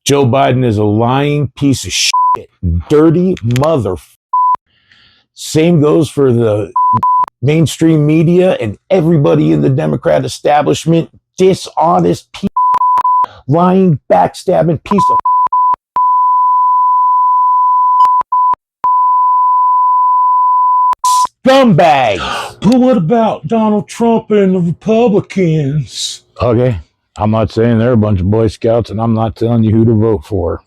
Joe Biden is a lying piece of shit, dirty mother. Same goes for the mainstream media and everybody in the Democrat establishment. Dishonest, lying, backstabbing piece of scumbag. But what about Donald Trump and the Republicans? Okay, I'm not saying they're a bunch of Boy Scouts, and I'm not telling you who to vote for.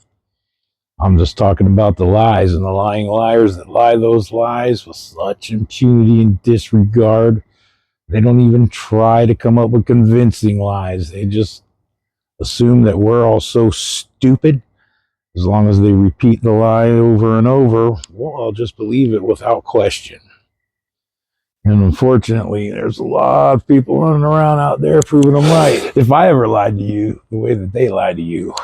I'm just talking about the lies and the lying liars that lie those lies with such impunity and disregard. They don't even try to come up with convincing lies. They just assume that we're all so stupid. As long as they repeat the lie over and over, we'll all just believe it without question. And unfortunately, there's a lot of people running around out there proving them right. If I ever lied to you the way that they lie to you,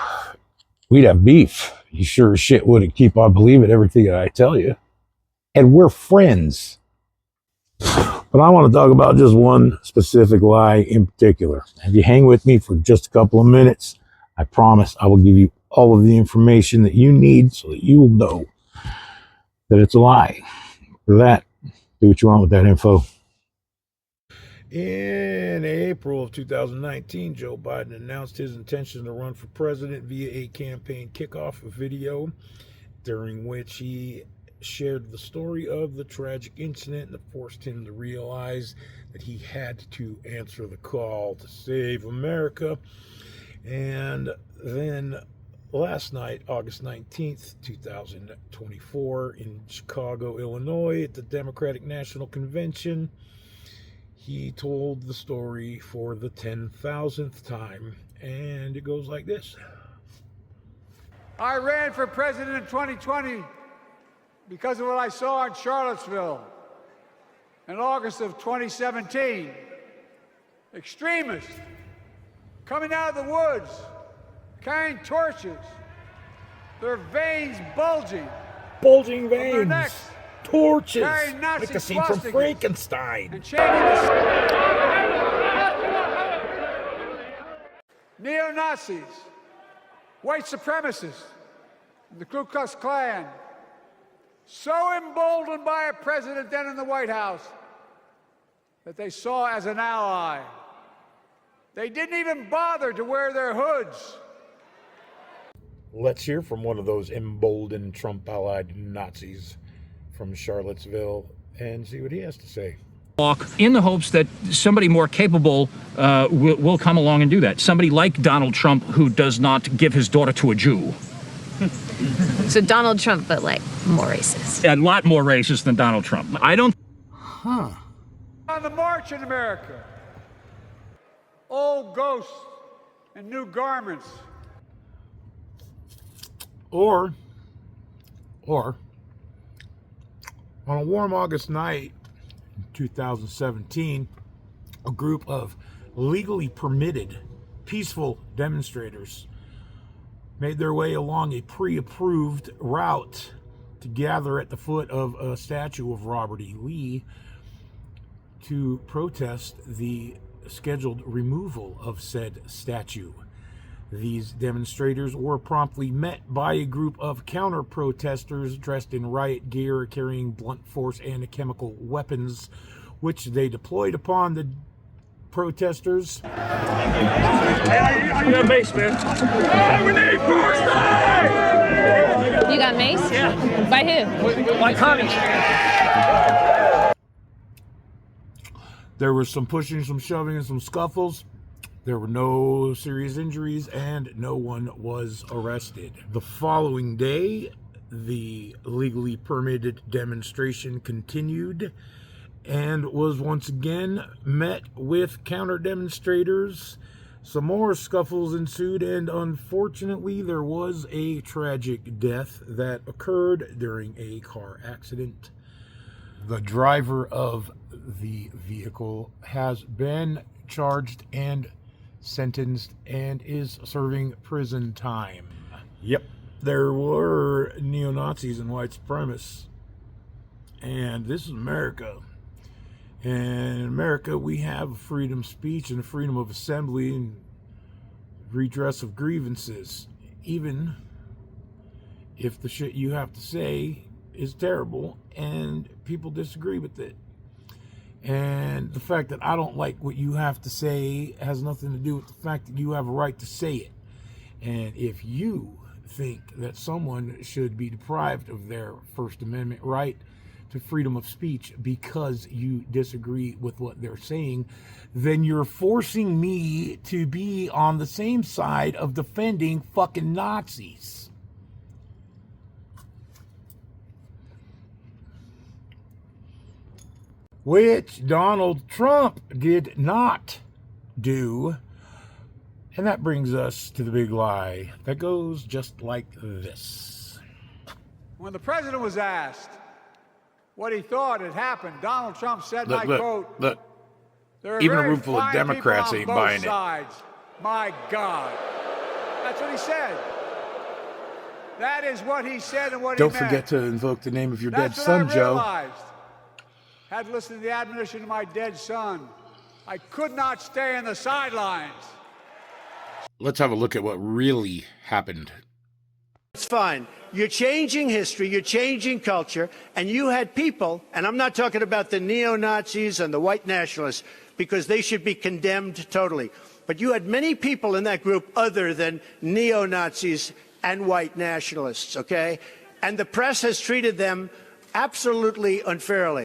we'd have beef. You sure as shit wouldn't keep on believing everything that I tell you. And we're friends. But I want to talk about just one specific lie in particular. If you hang with me for just a couple of minutes, I promise I will give you all of the information that you need so that you will know that it's a lie. For that, do what you want with that info. In April of 2019, Joe Biden announced his intention to run for president via a campaign kickoff video, during which he shared the story of the tragic incident that forced him to realize that he had to answer the call to save America. And then last night, August 19th, 2024, in Chicago, Illinois, at the Democratic National Convention, he told the story for the 10,000th time, and it goes like this. I ran for president in 2020 because of what I saw in Charlottesville in August of 2017. Extremists coming out of the woods, carrying torches, their veins bulging. Bulging Their veins. necks. Torches. Carrying Nazi Like the scene from swastikas. Frankenstein. And chanting neo-Nazis, white supremacists, and the Ku Klux Klan, so emboldened by a president then in the White House that they saw as an ally. They didn't even bother to wear their hoods. Let's hear from one of those emboldened Trump-allied Nazis from Charlottesville and see what he has to say. In the hopes that somebody more capable will come along and do that. Somebody like Donald Trump, who does not give his daughter to a Jew. So Donald Trump, but like more racist. A lot more racist than Donald Trump. I don't. On the march in America, old ghosts and new garments. Or on a warm August night in 2017, a group of legally permitted, peaceful demonstrators made their way along a pre-approved route to gather at the foot of a statue of Robert E. Lee to protest the scheduled removal of said statue. These demonstrators were promptly met by a group of counter-protesters dressed in riot gear, carrying blunt force and chemical weapons, which they deployed upon the protesters. You got mace, man. We need force. You got mace? Yeah. By who? By commies. There was some pushing, some shoving, and some scuffles. There were no serious injuries, and no one was arrested. The following day, the legally permitted demonstration continued and was once again met with counter-demonstrators. Some more scuffles ensued, and unfortunately, there was a tragic death that occurred during a car accident. The driver of the vehicle has been charged and sentenced and is serving prison time. Yep, there were neo-Nazis and white supremacists. And this is America. And in America, we have freedom of speech and freedom of assembly and redress of grievances. even if the shit you have to say is terrible and people disagree with it. And the fact that I don't like what you have to say has nothing to do with the fact that you have a right to say it. And if you think that someone should be deprived of their First Amendment right to freedom of speech because you disagree with what they're saying, then you're forcing me to be on the same side of defending fucking Nazis. Which Donald Trump did not do. And that brings us to the big lie that goes just like this. When the president was asked what he thought had happened, Donald Trump said, I quote, look. "There are Even a very room full of fine Democrats people ain't on buying both it." sides. My God. That's what he said. That is what he said and what Don't he meant. forget to invoke the name of your That's dead what son, I Joe. realized. Had listened to the admonition of my dead son. I could not stay in the sidelines. Let's have a look at what really happened. It's fine. You're changing history, you're changing culture, and you had people, and I'm not talking about the neo-Nazis and the white nationalists, because they should be condemned totally. But you had many people in that group other than neo-Nazis and white nationalists, okay? And the press has treated them absolutely unfairly.